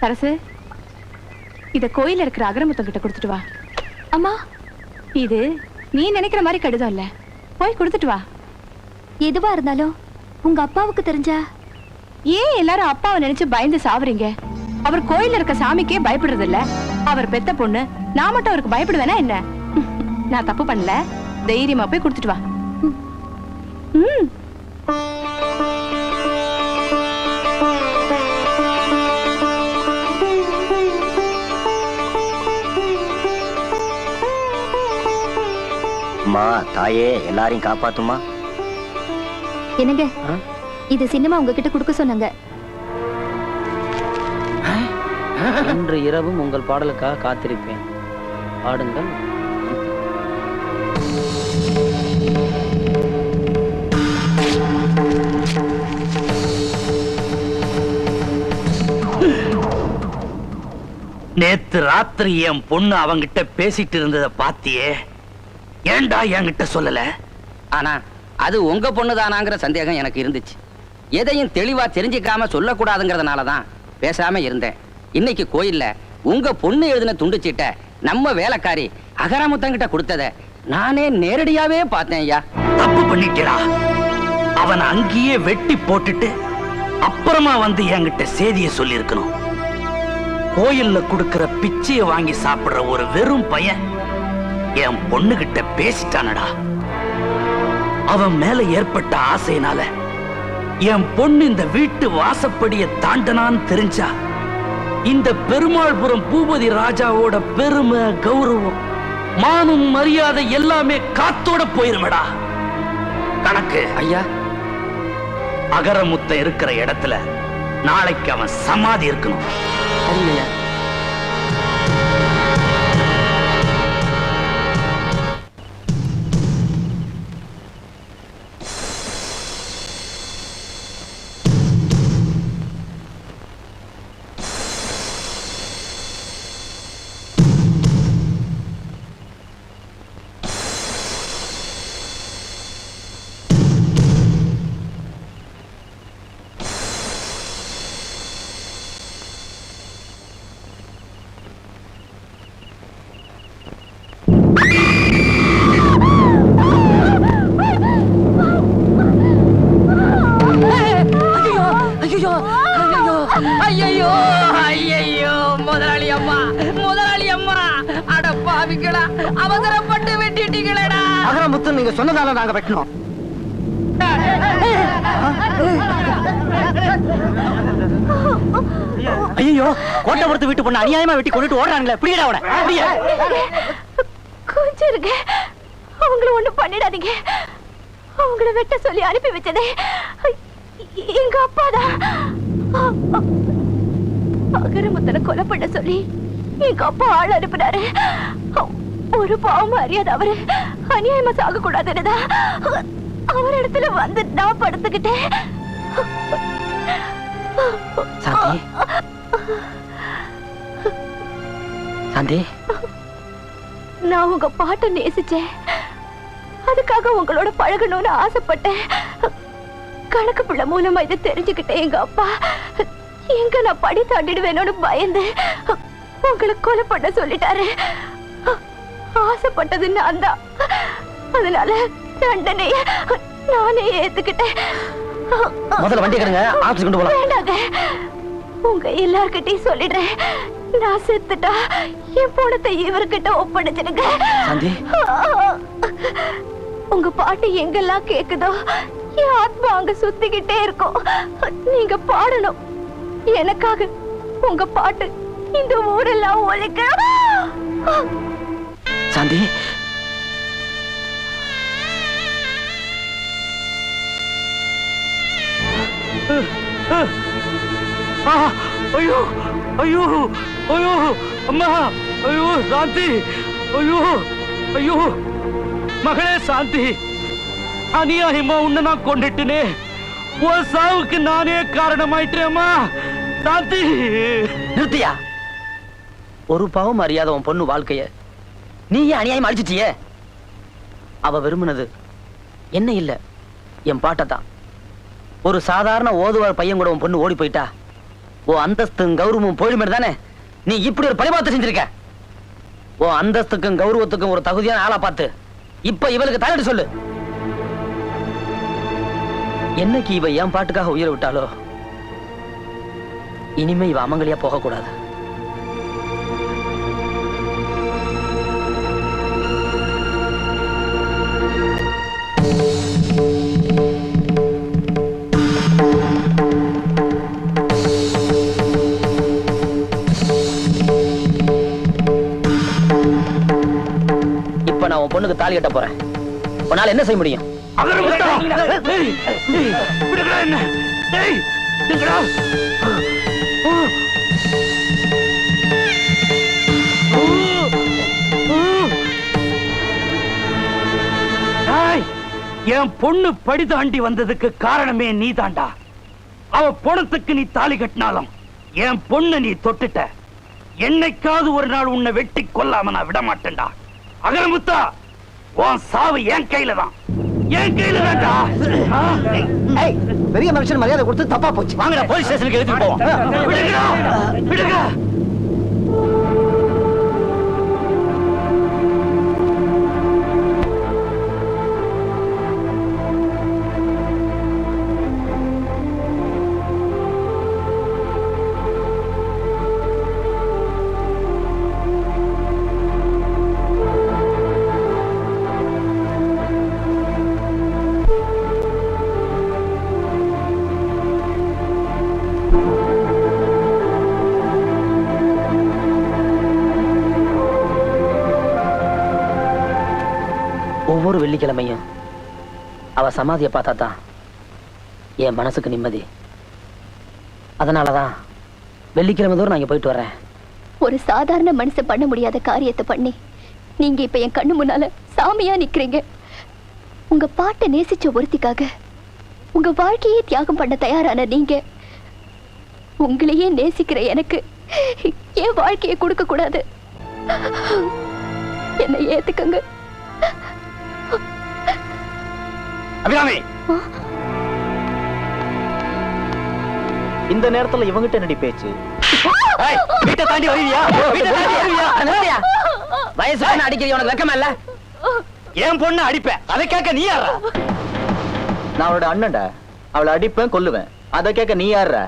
சரசு, இத கோயில இருக்கிற அகரமுத்தம் கிட்ட கொடுத்துட்டு வா. அம்மா, இது நீ நினைக்கிற மாதிரி கடிதம் இல்ல, போய் கொடுத்துட்டு வா. எதுவா இருந்தாலும் உங்க அப்பாவுக்கு தெரிஞ்சா? ஏன் எல்லாரும் அப்பாவை நினைச்சு பயந்து சாவறீங்க? அவர் கோயில இருக்க சாமிக்கே பயப்படுறது இல்ல. அவர் பெத்த பொண்ணு, நான் மட்டும் அவருக்கு பயப்படுவேனா என்ன? நான் தப்பு பண்ணல, தைரியமா போய் கொடுத்துட்டு வா. அம்மா தாயே, எல்லாரையும் காப்பாத்துமா. என்னங்க, இது சினிமா உங்ககிட்ட கொடுக்க சொன்னாங்க. இன்று இரவும் உங்கள் பாடலுக்காக காத்திருப்பேன், பாடுங்கள். நேத்து ராத்திரி என் பொண்ணு அவங்கிட்ட பேசிட்டு இருந்ததை பாத்தியே, ஏண்டா என்கிட்ட சொல்லல? ஆனா அது உங்க பொண்ணுதானாங்கிற சந்தேகம் எனக்கு இருந்துச்சு. எதையும் தெளிவா தெரிஞ்சுக்காம சொல்லக்கூடாதுங்கிறதுனாலதான் பேசாம இருந்தேன். இன்னைக்கு கோயில்ல உங்க பொண்ணு எழுதின துண்டுச்சீட்ட நம்ம வேலைக்காரி அகராமுத்தங்கிட்ட கொடுத்தத நானே நேரடியாவே பார்த்தேன். ஐயா, தப்பு பண்ணிட்டா. அவன் அங்கேயே வெட்டி போட்டுட்டு அப்புறமா வந்து என்கிட்ட செய்தியை சொல்லி இருக்கணும். கோயில்ல கொடுக்கிற பிச்சையை வாங்கி சாப்பிடுற ஒரு வெறும் பையன் என் பொண்ணுகிட்ட பேசிட்டானடா. அவன் மேல ஏற்பட்ட ஆசையினால என் பொண்ணு இந்த வீட்டு வாசப்படியை தாண்டனான்னு தெரிஞ்சா இந்த பெருமாள்புரம் பூபதி ராஜாவோட பெருமை, கௌரவம், மானம், மரியாதை எல்லாமே காத்தோட போயிருமடா. கணக்கு ஐயா, அகரமுத்த இருக்கிற இடத்துல நாளைக்கு அவன் சமாதி இருக்கணும். சரிங்கய்யா. ஐயோ ஐயோ, முதலாளி அம்மா, முதலாளி அம்மா, அட பாவிங்களா, அவசரப்பட்டு வெட்டிட்டீங்களேடா. அகரமுத்து நீங்க சொன்னதால நாங்க வெட்டணும். ஐயோ, கோட்டபுரத்து வீட்டு பொண்ணு அநியாயமா வெட்டி கொண்டுட்டு ஓடுறாங்களே, பிடிடா அவனை. கொஞ்சம் இருங்க, அவங்கள ஒண்ணும் பண்ணிடாதீங்க. அவங்கள வெட்ட சொல்லி அனுப்பி வச்சதே எங்க அப்பாதான். அகரமுத்தனை கொலை பண்ண சொல்லி எங்க அப்பா ஆள் அனுப்பினாரு. ஒரு பாவம் அறியாத அவரு அநியாயமா சாக கூடாதுன்னுதான் அவர் இடத்துல வந்து நான் படுத்துக்கிட்டேன். சாந்தி, நான் உங்க பாட்டை நேசிச்சேன். அதுக்காக உங்களோட பழகணும்னு ஆசைப்பட்டேன். கணக்கு பிள்ளை மூலமா இதை தெரிஞ்சுக்கிட்டேன். எங்க அப்பா எங்க நான் படி தாண்டிடுவேணும்னு பயந்து உங்களை கொலை பண்ண சொல்லிட்டாரு. ஆசைப்பட்டது நான் தான். அதனால தண்டனைய நானே ஏத்துக்கிட்டேன். முதல்ல வண்டி கடுங்க, ஆபீஸ் கொண்டு போலாம். வேண்டாங்க, உங்க எல்லார்கிட்டையும் சொல்லிடுறேன். நான் செத்துட்டா என் பணத்தை இவர்கிட்ட ஒப்படைச்சிடுங்க. உங்க பாட்டு எங்கெல்லாம் கேக்குதோ என் ஆத்மா அங்க சுத்திக்கிட்டே இருக்கும். நீங்க பாடணும் எனக்காக. உங்க பாட்டு இந்த ஊரெல்லாம் ஒழிக்க. சாந்தி, ஐயோ ஐயோ ஐயோ, அம்மா, ஐயோ சாந்தி, ஐயோ ஐயோ மகளே சாந்தி, அநியாயமா உன்னை நான் கொண்டுட்டேனே. உன் சாவுக்கு நானே காரணமாயிட்டேம்மா. சாந்தி, நிறுத்தியா? ஒரு பாவம் அறியாத உன் பொண்ணு வாழ்க்கைய நீ ஏன் அநியாயம் அழிச்சிட்டிய? அவ விரும்பினது என்ன இல்ல, என் பாட்டை தான். ஒரு சாதாரண ஓதுவார் பையன் கூட உன் பொண்ணு ஓடி போயிட்டா உன் அந்தஸ்தும் கௌரவமும் போயிடுமே தானே நீ இப்படி ஒரு பரிமாற்றம் செஞ்சிருக்க. உன் அந்தஸ்துக்கும் கௌரவத்துக்கும் ஒரு தகுதியான ஆளா பார்த்து இப்ப இவளுக்கு தலையிட்டு சொல்லு. என்னைக்கு இவ என் பாட்டுக்காக உயிரை விட்டாலோ இனிமே இவ அமங்கலியா போக கூடாது. இப்ப நான் உன் பொண்ணுக்கு தாலி கட்ட போறேன். உன்னால என்ன செய்ய முடியும்? என் பொண்ணு படி தாண்டி வந்ததுக்கு காரணமே நீ தாண்டா. அவ பொணத்துக்கு நீ தாலி கட்டினாலும் என் பொண்ணு நீ தொட்டுட்ட. என்னைக்காவது ஒரு நாள் உன்னை வெட்டி கொல்லாம நான் விட மாட்டேன்டா. அகரமுத்தா, உன் சாவு என் கையில தான், என் கையில தான்டா. பெரிய மனுஷன் மரியாதை கொடுத்து தப்பா போச்சு. வாங்கடா போலீஸ் ஸ்டேஷனுக்கு எடுத்துட்டு போவோம். விடுங்கடா, விடுங்க. ஒவ்வொரு வெள்ளிக்கிழமையும் அவ சமாதியை பார்த்தா தான் என் மனசுக்கு நிம்மதி. அதனாலதான் வெள்ளிக்கிழமை தோறும் நான் இங்க போயிட்டு வர்றேன். ஒரு சாதாரண மனுஷன் பண்ண முடியாத காரியத்தை பண்ணி நீங்க இப்ப என் கண்ணு முன்னால சாமியா நிக்கிறீங்க. உங்க பாட்டை நேசிச்ச ஒருத்திக்காக உங்க வாழ்க்கையே தியாகம் பண்ண தயாரான நீங்க உங்களையே நேசிக்கிற எனக்கு ஏன் வாழ்க்கையை கொடுக்க கூடாது? என்னை ஏத்துக்கங்க. அபிராமி, இந்த நேரத்துல இவங்கிட்ட என்னடி பேச்சு? வீட்டை தாண்டி வருவியா? வயசு பொண்ணு அடிக்கிறது உனக்கு வெக்கமா இல்ல? என் பொண்ணு அடிப்பேன், அதை கேட்க நீ யாரா? நான் அவளோட அண்ணன்டா. அவளை அடிப்பேன், கொல்லுவேன். அதை கேட்க நீ யாரா?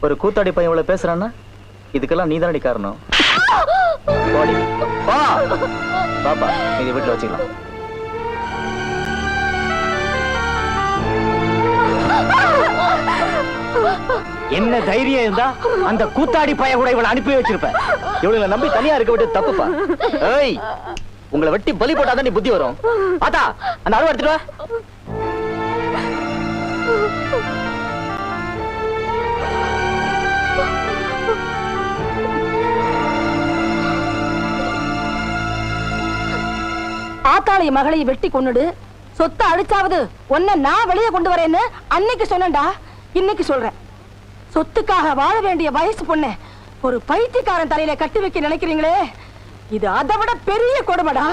ஒரு கூத்தாடி பையன் இவ்வளவு பேசுறான்னா இதுக்கெல்லாம் நீ தானடி காரணம். பாப்பா, இதை வீட்டுல வச்சுக்கலாம். என்ன தைரியம் இருந்தா அந்த கூத்தாடி பையன் கூட இவளை அனுப்பி வச்சிருப்பேன். இவளை நம்பி தனியா இருக்க விட்டு தப்புப்பா. ஏய், உங்களை வெட்டி பலி போட்டாதான் நீ புத்தி வரும். பாத்தா, அந்த அளவு எடுத்துட்டு வா. ஆத்தாளி மகளை வெட்டி கொன்னுடு, சொத்தை அழிச்சாவது உன்னை நான் வெளியே கொண்டு வரேன்னு அன்னைக்கு சொன்னேன்டா. இன்னைக்கு சொல்றேன், சொத்துக்காக வாழ வேண்டிய வயசு பொண்ணு ஒரு பைத்தியக்காரன் தலையில கட்டி வைக்க நினைக்கிறீங்களே, இது அதை விட பெரிய கொடுமைடா.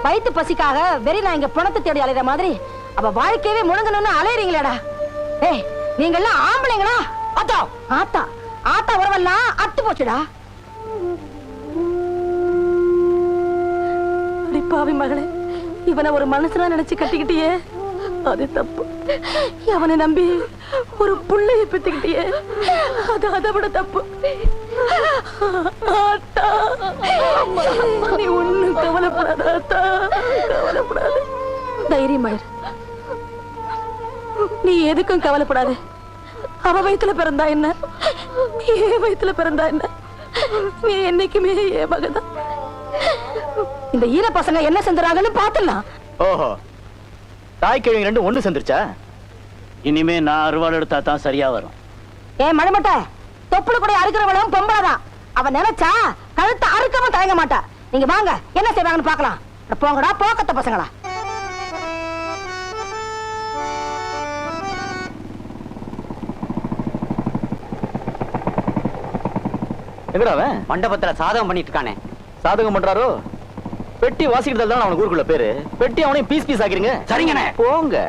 வயிற்று பசிக்காக வெறி நான் இங்க பணத்தை தேடி அலைகிற மாதிரி அவ வாழ்க்கையவே முழுங்கணும்னு அலையறீங்களேடா. ஏய், நீங்க எல்லாம் ஆம்பளைங்களா? ஆத்தா ஆத்தா ஆத்தா உறவெல்லாம் அத்து போச்சுடா. அடிப்பாவி மகளே, இவனை ஒரு மனுஷனா நினைச்சு கட்டிக்கிட்டியே, அது தப்பு. அவனை நம்பி ஒரு புள்ளைய பெத்துக்கிட்டியே, அது அதை விட தப்பு. ஆத்தா, நீ ஒண்ணும் கவலைப்படாத ஆத்தா, கவலைப்படாத. தைரியமாயிரு, நீ எதுக்கும் கவலைப்படாத. அவ வயித்துல பிறந்தா என்ன, ஏன் வயித்துல பிறந்தா என்ன, நீ என்னைக்குமே என் மகதான். இந்த ஈர பசங்க என்ன செஞ்சுறாங்கன்னு பாத்துலாம். ஓஹோ, தாய் கிழவி ரெண்டு ஒண்ணு செஞ்சிருச்சா? இனிமே நான் அறுவாள் எடுத்தா தான் சரியா வரும். ஏன் மணிமட்ட, தொப்புளு கூட அறுக்கிறவளும் பொம்பளைதான். அவ நினைச்சா கழுத்தை அறுக்கவும் தயங்க மாட்டா. நீங்க வாங்க, என்ன செய்வாங்கன்னு பாக்கலாம். போங்கடா போக்கத்த பசங்களா. எங்கடா அவன்? மண்டபத்துல சாதகம் பண்ணிட்டு இருக்கானே. சாதகம் பண்றாரோ? பெட்டி வாசிக்கிறதால தான் அவனுக்கு ஊருக்குள்ள பேரு. பெட்டி அவனையும் பீஸ் பீஸ் ஆக்கிறீங்க. சரிங்கண்ணே. போங்க.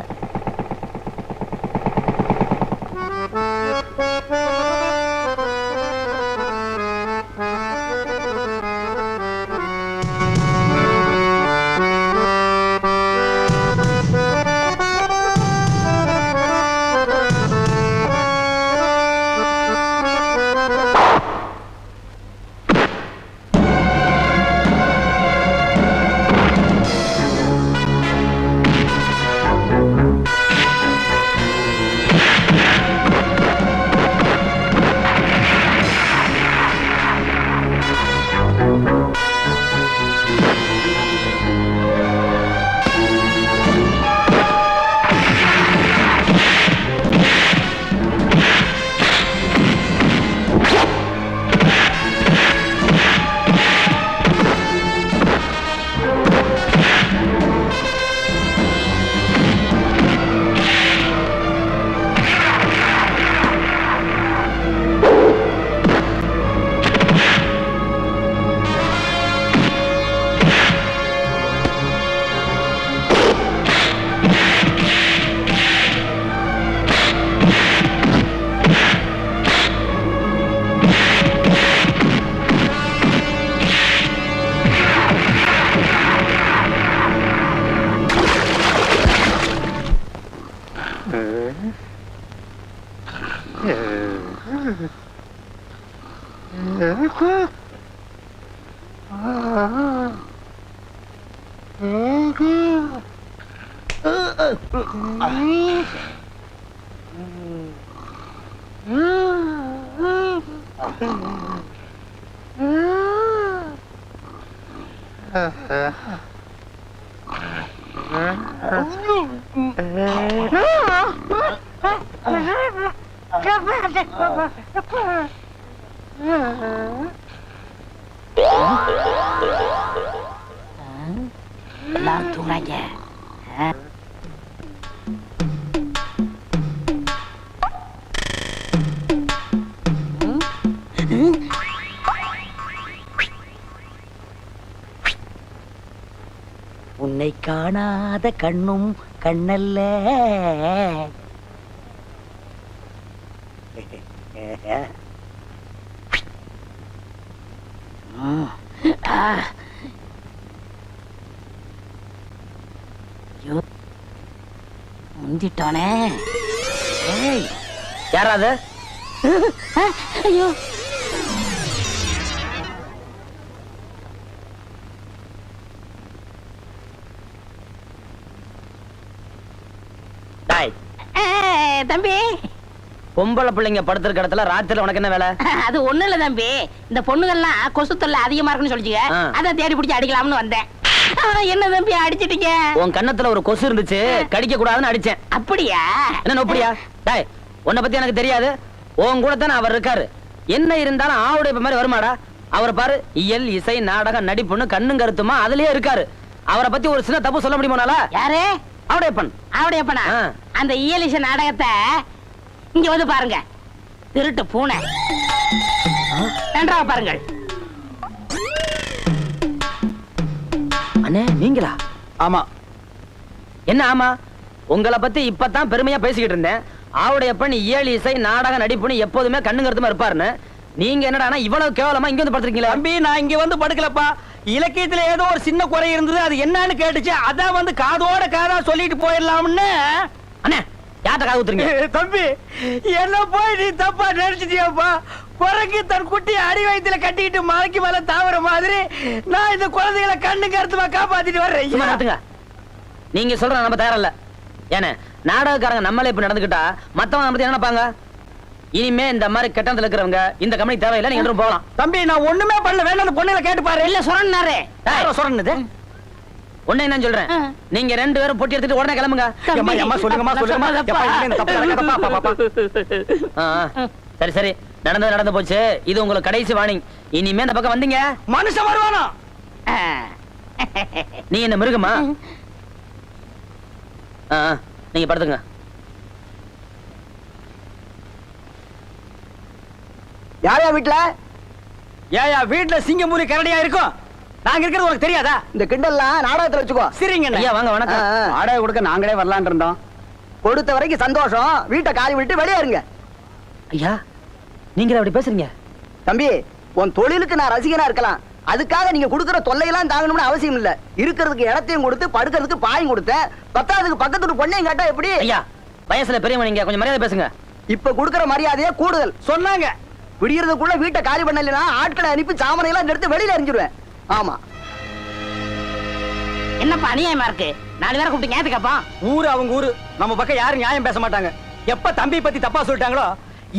எல்லாரும் தூங்குறாங்க. உன்னை காணாத கண்ணும் கண்ணல்ல. முந்திட்டானே. யாராவது? ஐயோ, தம்பி, பொம்பளை பிள்ளைங்க படுத்திருக்க இடத்துல ராத்திரில உனக்கு என்ன வேலை? அது ஒண்ணு இல்ல தம்பி, இந்த பொண்ணுகள்லாம் கொசு தொல்லை அதிகமா இருக்குன்னு சொல்லிச்சுங்க. அதான் தேடி பிடிச்சி அடிக்கலாம்னு வந்தேன். என்ன தம்பி அடிச்சிட்டீங்க? உன் கண்ணத்துல ஒரு கொசு இருந்துச்சு, கடிக்க கூடாதுன்னு அடிச்சேன். அப்படியா? என்ன நோப்படியா? டேய், உன்னை பத்தி எனக்கு தெரியாது. உன் கூட தானே அவர் இருக்காரு. என்ன இருந்தாலும் ஆவுடைய மாதிரி வருமாடா? அவரை பாரு, இயல் இசை நாடகம் நடிப்புன்னு கண்ணும் கருத்துமா அதுலயே இருக்காரு. அவரை பத்தி ஒரு சின்ன தப்பு சொல்ல முடியுமானால? யாரு? அவடையப்பன். அவடையப்பனா? அந்த இயல் இசை நாடகத்தை இங்க வந்து பாருங்க. திருட்டு பூனை. நன்றாக பாருங்கள். அண்ணே, நீங்களா? ஆமா. என்ன ஆமா? உங்களை பத்தி இப்பதான் பெருமையா பேசிக்கிட்டு இருந்தேன். ஆவுடையப்பன் இயல் இசை நாடக நடிப்புன்னு எப்போதுமே கண்ணு கருத்துமா இருப்பாருன்னு. நீங்க என்னடா இவ்வளவு கேவலமா இங்க வந்து படுத்துருக்கீங்களா? தம்பி, நான் இங்க வந்து படுக்கலப்பா. இலக்கியத்துல ஏதோ ஒரு சின்ன குறை இருந்தது, அது என்னன்னு கேட்டுச்சு. அதான் வந்து காதோட காதா சொல்லிட்டு போயிடலாம்னு. அண்ணே, யார்கிட்ட காது ஊத்துறீங்க? தம்பி, என்ன போய் நீ தப்பா நினைச்சிட்டியாப்பா? குரங்கு தன் குட்டி அடி வயித்துல கட்டிக்கிட்டு மலைக்கு மேல தாவற மாதிரி நான் இந்த குழந்தைகளை கண்ணு கருத்துமா காப்பாத்திட்டு வர்றேன். நீங்க சொல்ற நம்ம தயாரில்ல. ஏன்னா நாடகக்காரங்க நம்மளே இப்ப நடந்துக்கிட்டா மத்தவங்க நம்ம என்ன நினைப்பாங்க? இனிமே இந்த மாதிரி கட்டணத்துல இருக்கிறவங்க இந்த கம்பெனி தேவையில்லை, நீங்க போகலாம். தம்பி, நான் ஒண்ணுமே பண்ணல. வேணா அந்த பொண்ணுல கேட்டு பாரு. இல்ல சொன்னாரு. சொன்னது ஒண்ணு என்ன சொல்றேன், நீங்க ரெண்டு பேரும் பொட்டி எடுத்துட்டு உடனே கிளம்புங்க. சரி சரி, நடந்து போச்சு. இது உங்களுக்கு கடைசி வார்னிங். இனிமே இந்த பக்கம் வந்தீங்க மனுஷன் வருவானா? நீ என்ன மிருகமா? நீங்க படுத்துங்க. யாரையா வீட்டுல? ஏயா வீட்டுல சிங்கமூரி கரடியா இருக்கும்? நாங்க இருக்கிறது உனக்கு தெரியாதா? இந்த கிண்டல்லாம் நாடகத்துல வச்சுக்கோ. சரிங்க ஐயா வாங்க வணக்கம். வாடகை கொடுக்க நாங்களே வரலான் இருந்தோம். கொடுத்த வரைக்கும் சந்தோஷம். வீட்டை காலி விட்டு வெளியே இருங்க. ஐயா நீங்க அப்படி பேசுறீங்க? தம்பி, உன் தொழிலுக்கு நான் ரசிகனா இருக்கலாம். அதுக்காக நீங்க கொடுக்கிற தொல்லையெல்லாம் தாங்கணும்னு அவசியம் இல்ல. இருக்கிறதுக்கு இடத்தையும் கொடுத்து படுக்கிறதுக்கு பாயும் கொடுத்தேன். பத்தாவதுக்கு பக்கத்து பொண்ணையும் கேட்டா எப்படி? ஐயா வயசுல பெரியவங்க, நீங்க கொஞ்சம் மரியாதை பேசுங்க. இப்ப கொடுக்கிற மரியாதையே கூடுதல். சொன்னாங்க விடியறதுக்குள்ள வீட்டை காலி பண்ணலைன்னா ஆட்களை அனுப்பி சாமனை எல்லாம் எடுத்து வெளியில எறிஞ்சிருவேன். ஆமா, என்னப்பா அநியாயமா இருக்கு? 4 பேரை கூப்பிட்டு ஞாயிற்று கேப்பான். ஊரு அவங்க ஊரு, நம்ம பக்கம் யாரும் நியாயம் பேச மாட்டாங்க. எப்ப தம்பி பத்தி தப்பா சொல்லிட்டாங்களோ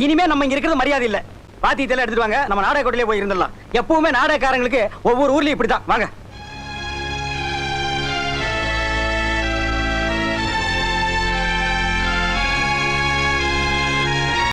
இனிமே நம்ம இங்க இருக்கிறது மரியாதை இல்ல. பாத்தியத்தெல்லாம் எடுத்துட்டு வாங்க, நம்ம நாடக கோட்டையிலே போய் இருந்துடலாம். எப்பவுமே நாடகக்காரங்களுக்கு ஒவ்வொரு ஊர்லயும் இப்படிதான். வாங்க.